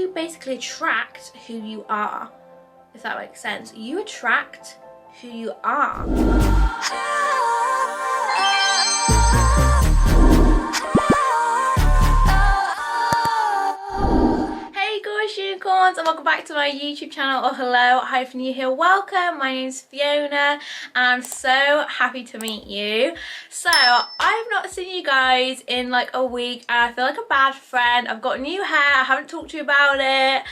you basically attract who you are, if that makes sense. You attract who you are. Hey gorgeous unicorns, and welcome back to my YouTube channel, or hello, hi if you're new here, welcome. My name's Fiona and I'm so happy to meet you. So I have not seen you guys in like a week and I feel like a bad friend. I've got new hair, I haven't talked to you about it.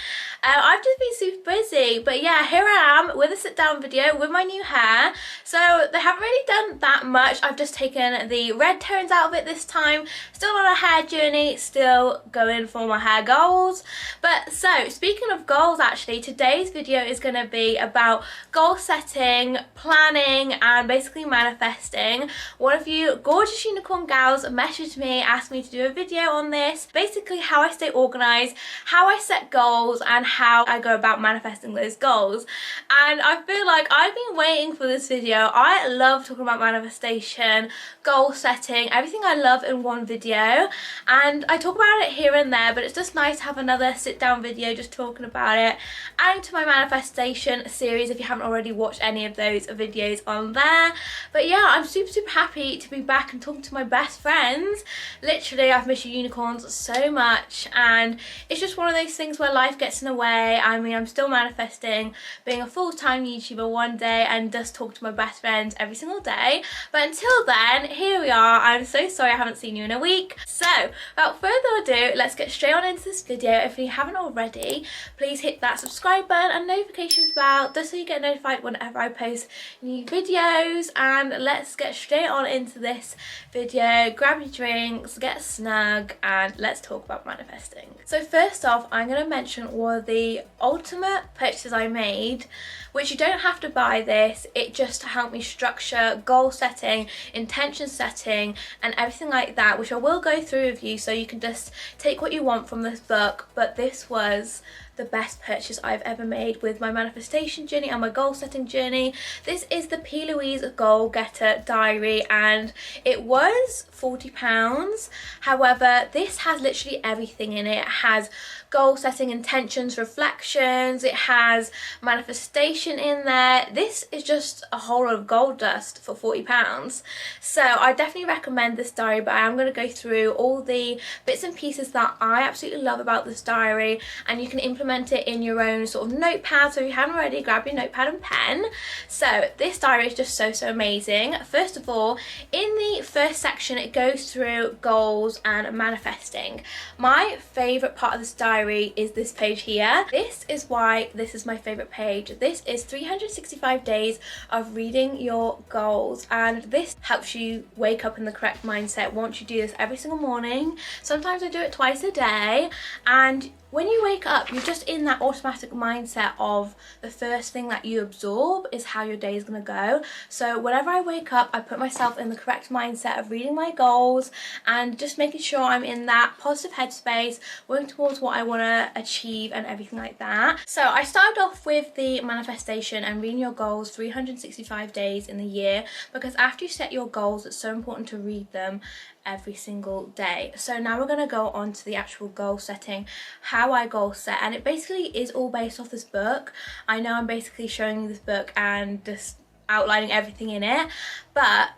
I've just been super busy, but yeah, here I am with a sit down video with my new hair. So they haven't really done that much. I've just taken the red tones out of it this time. Still on a hair journey, still going for my hair goals. But so speaking of goals, actually today's video is going to be about goal setting, planning and basically manifesting. One of you gorgeous unicorn gals messaged me, asked me to do a video on this, basically how I stay organized, how I set goals and how I go about manifesting those goals. And I feel like I've been waiting for this video. I love talking about manifestation, goal setting, everything I love in one video, and I talk about it here and there, but it's just nice to have another sit down video just talking about it. Adding to my manifestation series if you haven't already watched any of those videos on there. But yeah, I'm super happy to be back and talking to my best friends. Literally, I've missed you unicorns so much, and it's just one of those things where life gets in the way. I mean, I'm still manifesting being a full-time YouTuber one day and just talk to my best friends every single day. But until then, here we are. I'm so sorry I haven't seen you in a week. So without further ado, let's get straight on into this video. If you haven't already, please hit that subscribe button and notification bell just so you get notified whenever I post new videos. And let's get straight on into this video. Grab your drinks, get snug, and let's talk about manifesting. So first off, I'm going to mention one of the ultimate purchases I made, which you don't have to buy this, it just helped me structure goal setting, intention setting and everything like that, which I will go through with you so you can just take what you want from this book. But this was the best purchase I've ever made with my manifestation journey and my goal setting journey. This is the P. Louise Goal Getter Diary and it was £40. However, this has literally everything in it. It has goal setting, intentions, reflections, it has manifestation in there. This is just a whole lot of gold dust for £40. So I definitely recommend this diary, but I am going to go through all the bits and pieces that I absolutely love about this diary, and you can implement it in your own sort of notepad. So if you haven't already, grab your notepad and pen. So this diary is just so amazing. First of all, in the first section it goes through goals and manifesting. My favourite part of this diary is this page here. This is why this is my favorite page. This is 365 days of reading your goals, and this helps you wake up in the correct mindset once you do this every single morning. Sometimes I do it twice a day, and when you wake up, you're just in that automatic mindset of the first thing that you absorb is how your day is going to go. So whenever I wake up, I put myself in the correct mindset of reading my goals and just making sure I'm in that positive headspace, working towards what I want to achieve and everything like that. So I started off with the manifestation and reading your goals 365 days in the year, because after you set your goals, it's so important to read them every single day. So now we're going to go on to the actual goal setting, how I goal set, and it basically is all based off this book. I know I'm basically showing you this book and just outlining everything in it, but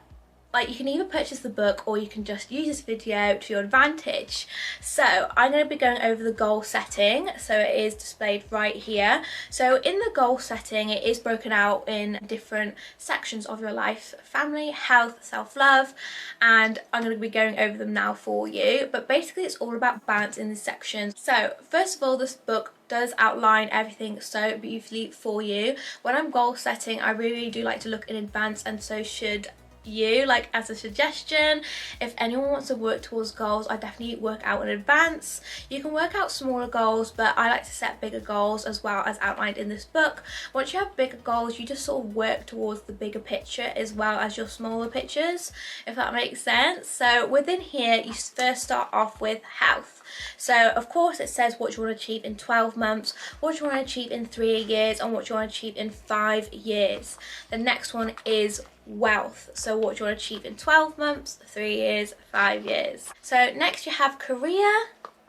like, you can either purchase the book or you can just use this video to your advantage. So I'm going to be going over the goal setting. So it is displayed right here. So in the goal setting, it is broken out in different sections of your life: family, health, self-love, and I'm going to be going over them now for you. But basically it's all about balance in this section. So first of all, this book does outline everything so beautifully for you. When I'm goal setting, I really do like to look in advance, and so should you. Like, as a suggestion, if anyone wants to work towards goals, I definitely work out in advance. You can work out smaller goals, but I like to set bigger goals as well, as outlined in this book. Once you have bigger goals, you just sort of work towards the bigger picture as well as your smaller pictures, if that makes sense. So within here, you first start off with health. So of course it says what you want to achieve in 12 months, what you want to achieve in 3 years, and what you want to achieve in 5 years. The next one is wealth. So what you want to achieve in 12 months, 3 years, 5 years. So next you have career,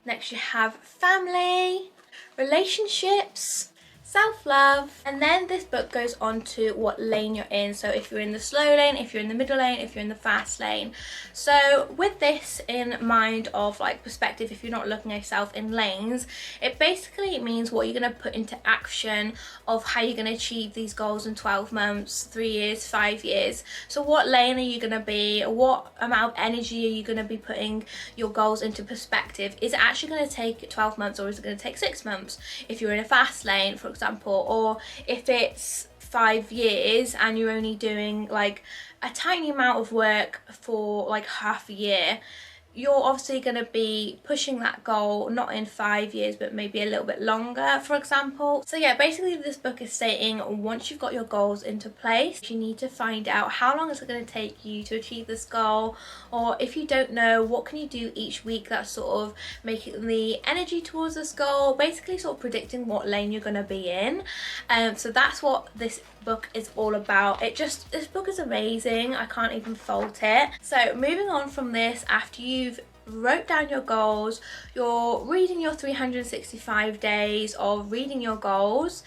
next you have family, relationships, self-love, and then this book goes on to what lane you're in. So if you're in the slow lane, if you're in the middle lane, if you're in the fast lane. So with this in mind of like perspective, if you're not looking at yourself in lanes, it basically means what you're going to put into action of how you're going to achieve these goals in 12 months, 3 years, 5 years. So what lane are you going to be? What amount of energy are you going to be putting your goals into perspective? Is it actually going to take 12 months or is it going to take 6 months if you're in a fast lane, for example? Or if it's 5 years and you're only doing like a tiny amount of work for like half a year, you're obviously going to be pushing that goal not in 5 years but maybe a little bit longer, for example. So yeah, basically this book is stating once you've got your goals into place, you need to find out how long is it going to take you to achieve this goal, or if you don't know, what can you do each week that's sort of making the energy towards this goal, basically sort of predicting what lane you're going to be in. So that's what this book is all about. This book is amazing. I can't even fault it. So moving on from this, after you've wrote down your goals, you're reading your 365 days of reading your goals.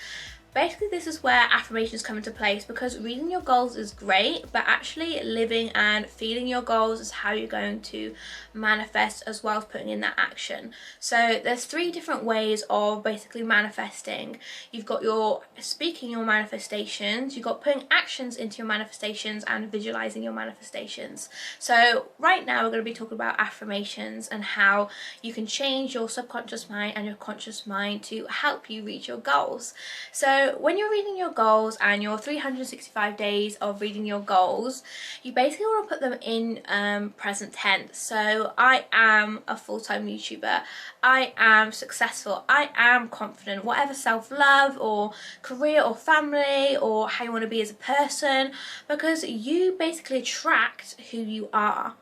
Basically this is where affirmations come into place, because reading your goals is great, but actually living and feeling your goals is how you're going to manifest, as well as putting in that action. So there's 3 different ways of basically manifesting. You've got your speaking your manifestations, you've got putting actions into your manifestations, and visualizing your manifestations. So right now we're going to be talking about affirmations and how you can change your subconscious mind and your conscious mind to help you reach your goals. So when you're reading your goals and your 365 days of reading your goals, you basically want to put them in present tense. So I am a full-time YouTuber, I am successful, I am confident, whatever self-love or career or family or how you want to be as a person, because you basically attract who you are,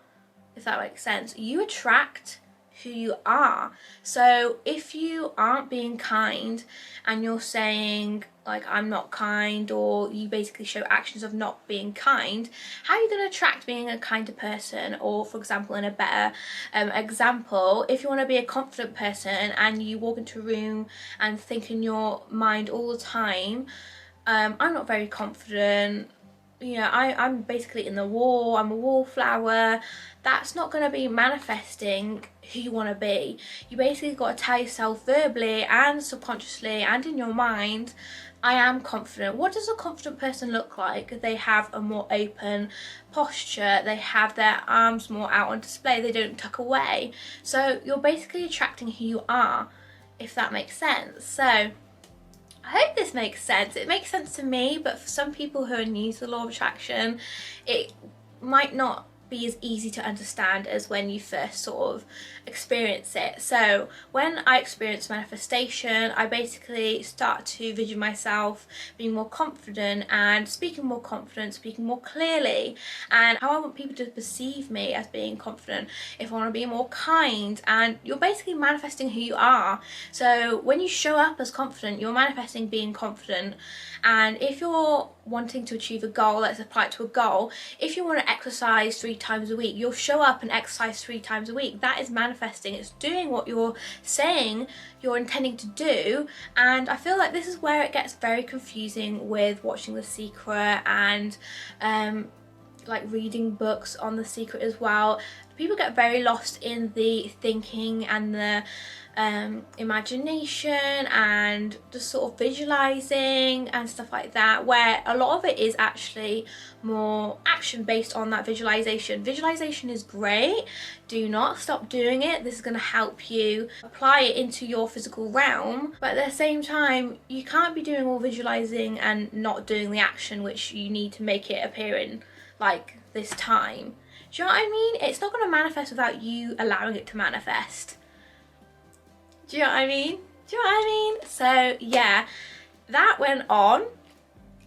if that makes sense. You attract who you are. So if you aren't being kind and you're saying like I'm not kind, or you basically show actions of not being kind, how are you going to attract being a kinder person? Or for example, in a better example, if you want to be a confident person and you walk into a room and think in your mind all the time, I'm not very confident, you know, I'm basically in the wall, I'm a wallflower, that's not going to be manifesting who you want to be. You basically got to tell yourself verbally and subconsciously and in your mind, I am confident. What does a confident person look like? They have a more open posture, they have their arms more out on display, they don't tuck away. So you're basically attracting who you are, if that makes sense. So I hope this makes sense. It makes sense to me, but for some people who are new to the law of attraction, it might not be as easy to understand as when you first sort of experience it. So when I experience manifestation, I basically start to visualize myself being more confident and speaking more confident, speaking more clearly, and how I want people to perceive me as being confident, if I want to be more kind, and you're basically manifesting who you are. So when you show up as confident, you're manifesting being confident. And if you're wanting to achieve a goal, let's apply it to a goal. If you want to exercise 3 times a week, you'll show up and exercise 3 times a week. That is manifesting. It's doing what you're saying you're intending to do. And I feel like this is where it gets very confusing with watching The Secret and like reading books on The Secret as well. People get very lost in the thinking and the imagination and just sort of visualizing and stuff like that, where a lot of it is actually more action based on that visualization. Visualization is great, do not stop doing it. This is going to help you apply it into your physical realm, but at the same time you can't be doing all visualizing and not doing the action which you need to make it appear in like this time. Do you know what I mean? It's not going to manifest without you allowing it to manifest. Do you know what I mean? Do you know what I mean? So yeah, that went on.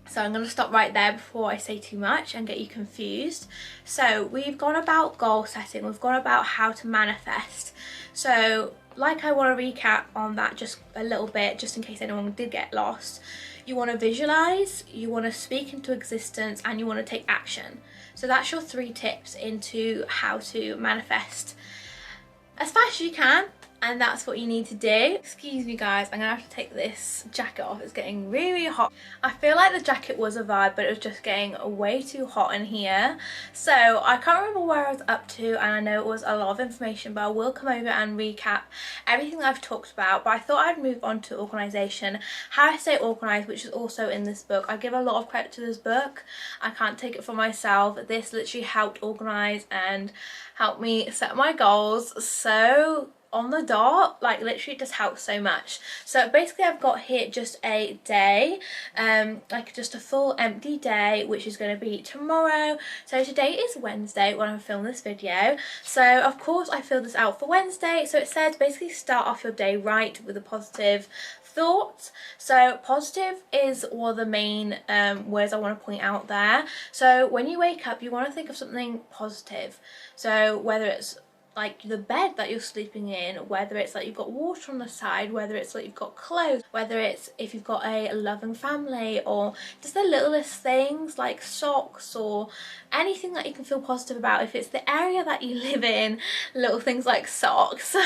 So I'm going to stop right there before I say too much and get you confused. So we've gone about goal setting, we've gone about how to manifest. So like, I want to recap on that just a little bit, just in case anyone did get lost. You want to visualize, you want to speak into existence, and you want to take action. So that's your 3 tips into how to manifest as fast as you can and that's what you need to do. Excuse me guys, I'm gonna have to take this jacket off. It's getting really hot. I feel like the jacket was a vibe, but it was just getting way too hot in here. So I can't remember where I was up to, and I know it was a lot of information, but I will come over and recap everything that I've talked about. But I thought I'd move on to organisation, how I stay organised, which is also in this book. I give a lot of credit to this book. I can't take it for myself. This literally helped organise and helped me set my goals so on the dot, like literally just helps so much. So basically I've got here just a day, like just a full empty day, which is going to be tomorrow. So today is Wednesday when I film this video, so of course I filled this out for Wednesday. So it says basically start off your day right with a positive thoughts. So positive is one of the main words I want to point out there. So when you wake up, you want to think of something positive. So whether it's like the bed that you're sleeping in, whether it's like you've got water on the side, whether it's like you've got clothes, whether it's if you've got a loving family, or just the littlest things like socks or anything that you can feel positive about. If it's the area that you live in, little things like socks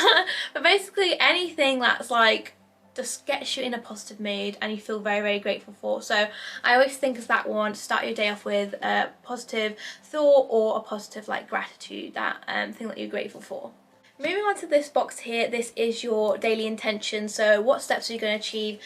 but basically anything that's like just gets you in a positive mood and you feel very, very grateful for. So I always think of that one to start your day off with, a positive thought or a positive like gratitude, that thing that you're grateful for. Moving on to this box here, this is your daily intention. So what steps are you going to achieve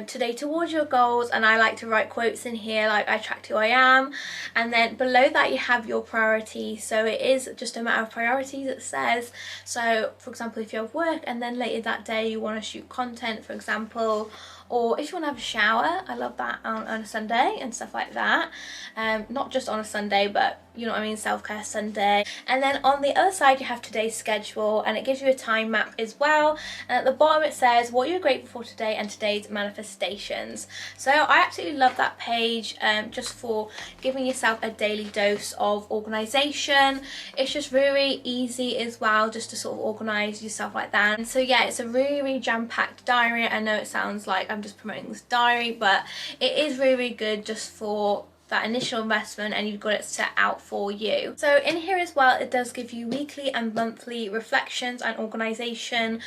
today towards your goals? And I like to write quotes in here like I attract who I am, and then below that you have your priorities. So it is just a matter of priorities, it says. So for example, if you have work and then later that day you want to shoot content, for example, or if you want to have a shower, I love that on a Sunday and stuff like that. Not just on a Sunday, but you know what I mean, self-care Sunday. And then on the other side you have today's schedule, and it gives you a time map as well. And at the bottom it says what you're grateful for today and today's manifestations. So I absolutely love that page, just for giving yourself a daily dose of organisation. It's just really easy as well, just to sort of organise yourself like that. And so yeah, it's a really, really jam-packed diary. I know it sounds like I'm just promoting this diary, but it is really, really good just for that initial investment, and you've got it set out for you. So in here as well, it does give you weekly and monthly reflections and organisation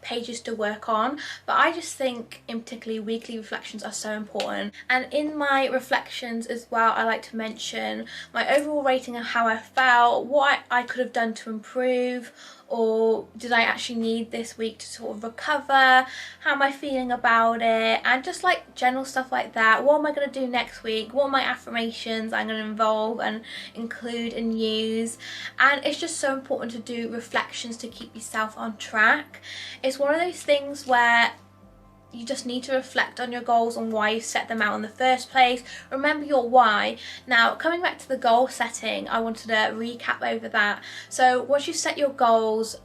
pages to work on, but I just think in particularly weekly reflections are so important. And in my reflections as well, I like to mention my overall rating and how I felt, what I could have done to improve, or did I actually need this week to sort of recover, how am I feeling about it, and just like general stuff like that. What am I going to do next week, what are my affirmations I'm going to involve and include and use. And it's just so important to do reflections to keep yourself on track. It's one of those things where you just need to reflect on your goals and why you set them out in the first place. Remember your why. Now, coming back to the goal setting, I wanted to recap over that. So once you set your goals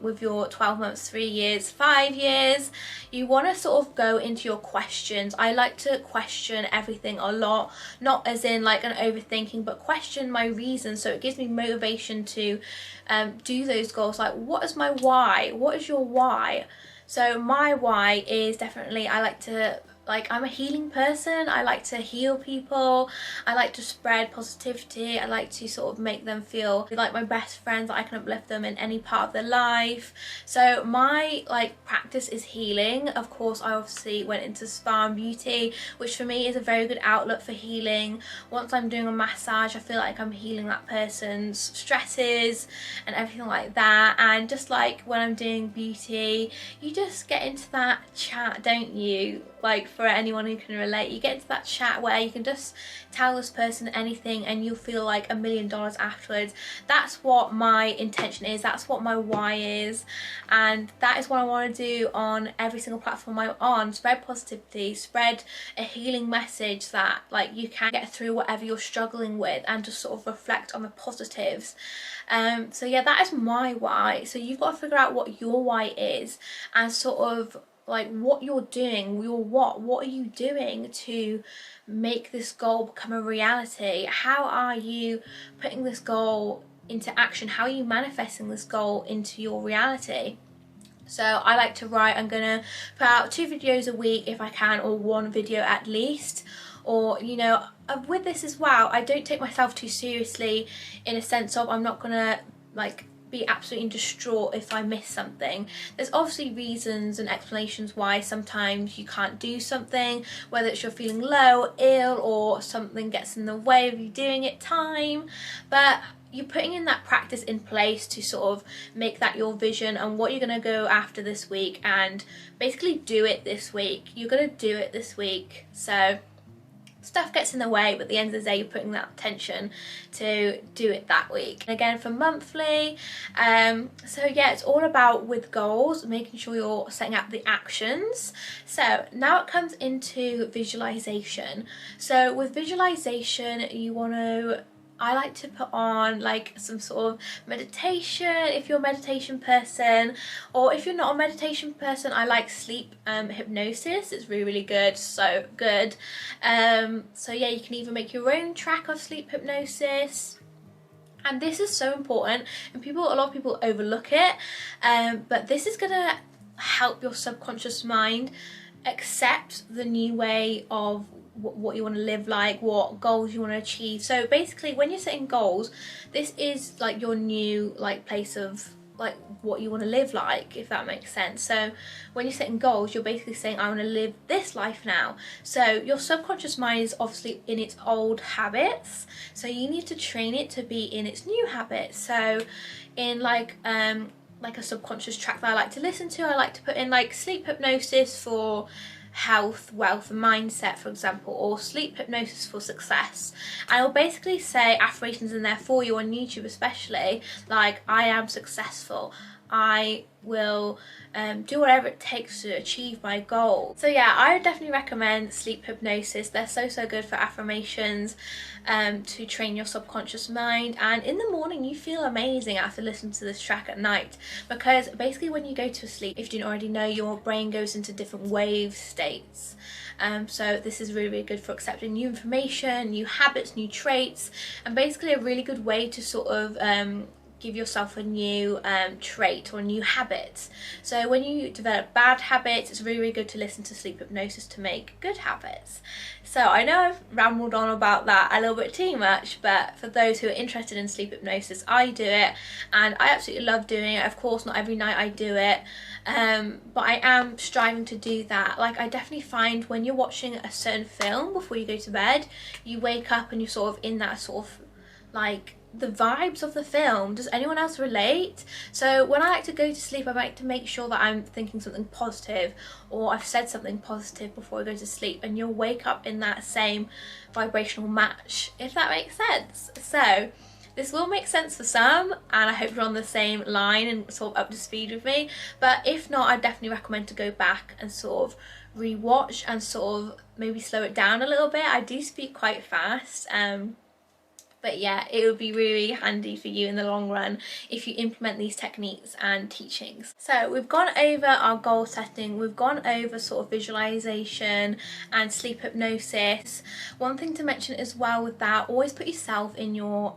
with your 12 months, 3 years, 5 years, you want to sort of go into your questions. I like to question everything a lot, not as in like an overthinking, but question my reasons, so it gives me motivation to do those goals. Like, what is my why? What is your why? So my why is definitely, I like to, like, I'm a healing person. I like to heal people. I like to spread positivity. I like to sort of make them feel like my best friends, that I can uplift them in any part of their life. So my like practice is healing. Of course, I obviously went into spa and beauty, which for me is a very good outlet for healing. Once I'm doing a massage, I feel like I'm healing that person's stresses and everything like that. And just like when I'm doing beauty, you just get into that chat, don't you? Like, for anyone who can relate, you get into that chat where you can just tell this person anything and you'll feel like $1 million afterwards. That's what my intention is, that's what my why is, and that is what I want to do on every single platform I'm on. Spread positivity, spread a healing message that like you can get through whatever you're struggling with, and just sort of reflect on the positives. So yeah, that is my why. So you've got to figure out what your why is, and sort of like what you're doing, what are you doing to make this goal become a reality? How are you putting this goal into action? How are you manifesting this goal into your reality? So I like to write, I'm gonna put out 2 videos a week if I can, or 1 video at least. Or, you know, with this as well, I don't take myself too seriously, in a sense of I'm not gonna like be absolutely distraught if I miss something. There's obviously reasons and explanations why sometimes you can't do something, whether it's you're feeling low, ill, or something gets in the way of you doing it time, but you're putting in that practice in place to sort of make that your vision and what you're going to go after this week, and basically do it this week. You're going to do it this week. So stuff gets in the way, but at the end of the day you're putting that attention to do it that week. And again, for monthly, so yeah, it's all about with goals, making sure you're setting out the actions. So now it comes into visualization. So with visualization, you want to, I like to put on like some sort of meditation if you're a meditation person, or if you're not a meditation person, I like sleep hypnosis. It's really good, so good. So yeah, you can even make your own track of sleep hypnosis. And this is so important, and a lot of people overlook it, but this is gonna help your subconscious mind accept the new way of what you want to live like, what goals you want to achieve. So basically when you're setting goals, this is like your new like place of like what you want to live like, if that makes sense. So when you're setting goals, you're basically saying I want to live this life now. So your subconscious mind is obviously in its old habits, so you need to train it to be in its new habits. So in like a subconscious track that I like to listen to, I like to put in like sleep hypnosis for health, wealth and mindset, for example, or sleep hypnosis for success. And I'll basically say affirmations in there for you on YouTube, especially like I am successful, I will do whatever it takes to achieve my goal. So yeah, I would definitely recommend sleep hypnosis. They're so good for affirmations, to train your subconscious mind, and in the morning you feel amazing after listening to this track at night, because basically when you go to sleep, if you didn't already know, your brain goes into different wave states. So this is really good for accepting new information, new habits, new traits, and basically a really good way to sort of give yourself a new trait or a new habit. So when you develop bad habits, it's really good to listen to sleep hypnosis to make good habits. So I know I've rambled on about that a little bit too much, but for those who are interested in sleep hypnosis, I do it and I absolutely love doing it. Of course, not every night I do it, but I am striving to do that. Like, I definitely find when you're watching a certain film before you go to bed, you wake up and you're sort of in that sort of like the vibes of the film. Does anyone else relate? So when I like to go to sleep, I like to make sure that I'm thinking something positive, or I've said something positive before I go to sleep, and you'll wake up in that same vibrational match, if that makes sense. So this will make sense for some, and I hope you're on the same line and sort of up to speed with me, but if not, I definitely recommend to go back and sort of rewatch and sort of maybe slow it down a little bit. I do speak quite fast, but yeah, it would be really handy for you in the long run if you implement these techniques and teachings. So we've gone over our goal setting, we've gone over sort of visualization and sleep hypnosis. One thing to mention as well with that, always put yourself in your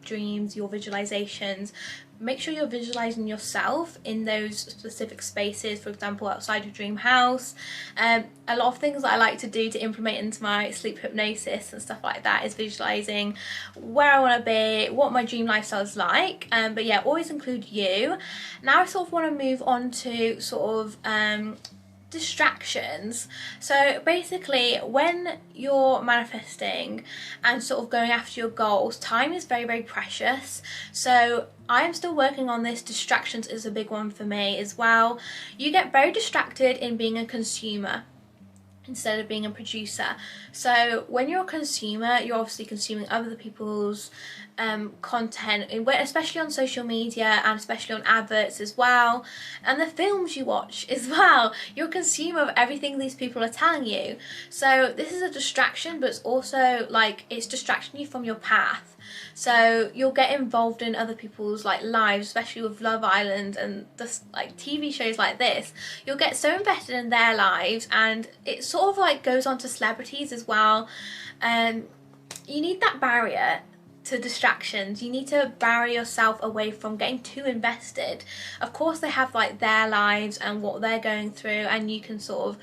dreams, your visualizations. Make sure you're visualizing yourself in those specific spaces, for example outside your dream house. A lot of things that I like to do to implement into my sleep hypnosis and stuff like that is visualizing where I want to be, what my dream lifestyle is like, but yeah, always include you. Now I sort of want to move on to sort of distractions. So basically when you're manifesting and sort of going after your goals, time is very precious. So I'm still working on this. Distractions is a big one for me as well. You get very distracted in being a consumer instead of being a producer. So when you're a consumer, you're obviously consuming other people's content, especially on social media and especially on adverts as well, and the films you watch as well. You're a consumer of everything these people are telling you. So this is a distraction, but it's also like it's distracting you from your path. So you'll get involved in other people's like lives, especially with Love Island and just like TV shows like this. You'll get so invested in their lives, and it sort of like goes on to celebrities as well. You need that barrier to distractions. You need to barrier yourself away from getting too invested. Of course they have like their lives and what they're going through, and you can sort of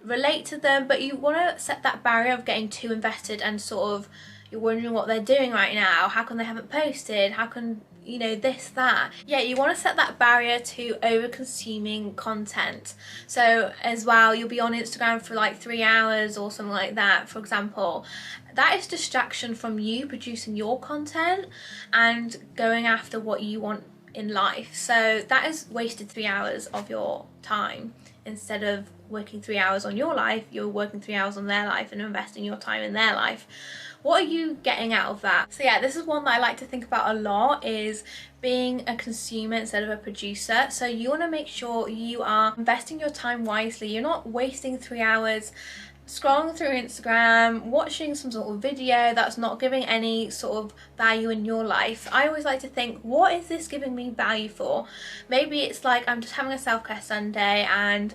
relate to them, but you want to set that barrier of getting too invested and sort of, you're wondering what they're doing right now, how come they haven't posted, how can, you know, this, that. Yeah, you want to set that barrier to over consuming content. So as well, you'll be on Instagram for like 3 hours or something like that, for example. That is distraction from you producing your content and going after what you want in life. So that is wasted 3 hours of your time. Instead of working 3 hours on your life, you're working 3 hours on their life and investing your time in their life. What are you getting out of that? So yeah, this is one that I like to think about a lot, is being a consumer instead of a producer. So you want to make sure you are investing your time wisely. You're not wasting 3 hours scrolling through Instagram, watching some sort of video that's not giving any sort of value in your life. I always like to think, what is this giving me value for? Maybe it's like I'm just having a self-care Sunday and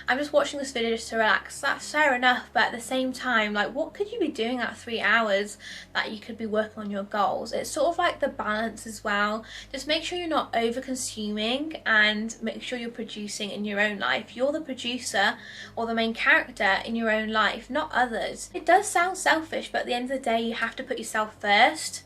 I'm just watching this video just to relax. That's fair enough, but at the same time, like, what could you be doing at 3 hours that you could be working on your goals? It's sort of like the balance as well. Just make sure you're not over consuming and make sure you're producing in your own life. You're the producer or the main character in your own life, not others. It does sound selfish, but at the end of the day, you have to put yourself first.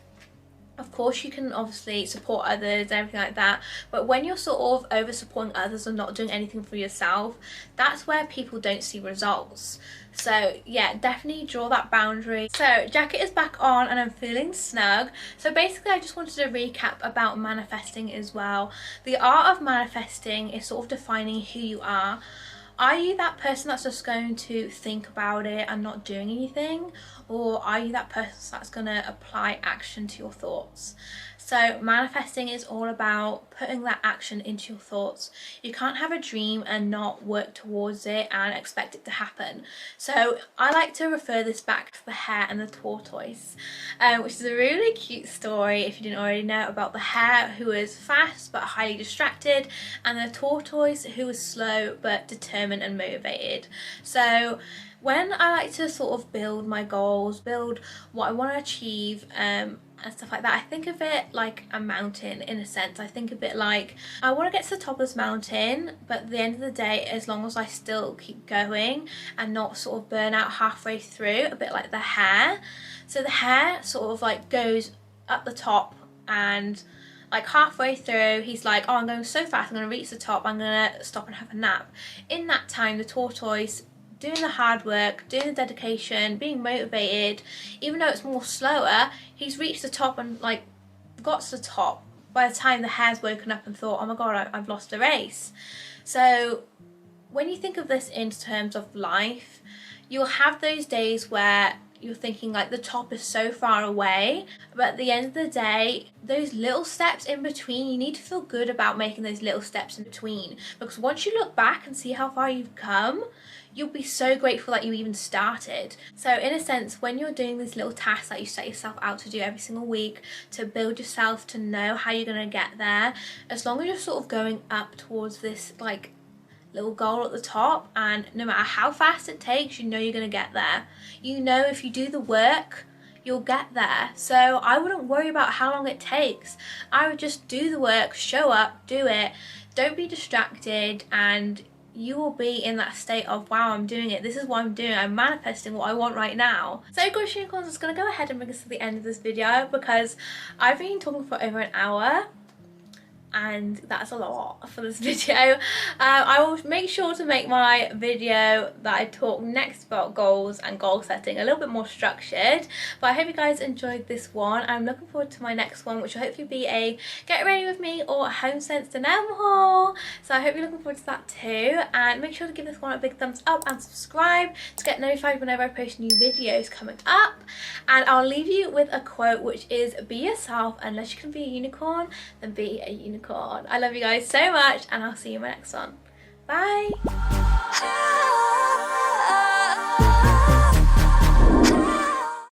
Of course, you can obviously support others and everything like that, but when you're sort of over supporting others and not doing anything for yourself, that's where people don't see results. So yeah, definitely draw that boundary. So jacket is back on and I'm feeling snug. So basically, I just wanted to recap about manifesting as well. The art of manifesting is sort of defining who you are. Are you that person that's just going to think about it and not doing anything? Or are you that person that's going to apply action to your thoughts? So manifesting is all about putting that action into your thoughts. You can't have a dream and not work towards it and expect it to happen. So I like to refer this back to the hare and the tortoise, which is a really cute story, if you didn't already know, about the hare who is fast but highly distracted, and the tortoise who is slow but determined and motivated. So when I like to sort of build my goals, build what I want to achieve, and stuff like that, I think of it like a mountain in a sense. I think of it like, I want to get to the top of this mountain, but at the end of the day, as long as I still keep going and not sort of burn out halfway through, a bit like the hare. So the hare sort of like goes up the top, and like halfway through he's like, oh, I'm going so fast, I'm going to reach the top, I'm going to stop and have a nap. In that time, the tortoise doing the hard work, doing the dedication, being motivated, even though it's more slower, he's reached the top and like got to the top by the time the hare's woken up and thought, oh my god, I've lost the race. So when you think of this in terms of life, you'll have those days where you're thinking like the top is so far away, but at the end of the day, those little steps in between, you need to feel good about making those little steps in between, because once you look back and see how far you've come, you'll be so grateful that you even started. So in a sense, when you're doing these little tasks that you set yourself out to do every single week to build yourself, to know how you're going to get there, as long as you're sort of going up towards this like little goal at the top, and no matter how fast it takes, you know you're going to get there. You know if you do the work, you'll get there. So I wouldn't worry about how long it takes. I would just do the work, show up, do it, don't be distracted, and you will be in that state of, wow, I'm doing it, this is what I'm doing, I'm manifesting what I want right now. So gorgeous unicorns, I'm just going to go ahead and bring us to the end of this video, because I've been talking for over an hour and that's a lot for this video. I will make sure to make my video that I talk next about goals and goal setting a little bit more structured, but I hope you guys enjoyed this one. I'm looking forward to my next one, which will hopefully be a get ready with me or a home sense denim haul, so I hope you're looking forward to that too. And make sure to give this one a big thumbs up and subscribe to get notified whenever I post new videos coming up. And I'll leave you with a quote, which is, be yourself, unless you can be a unicorn, then be a unicorn. I love you guys so much, and I'll see you in my next one. Bye!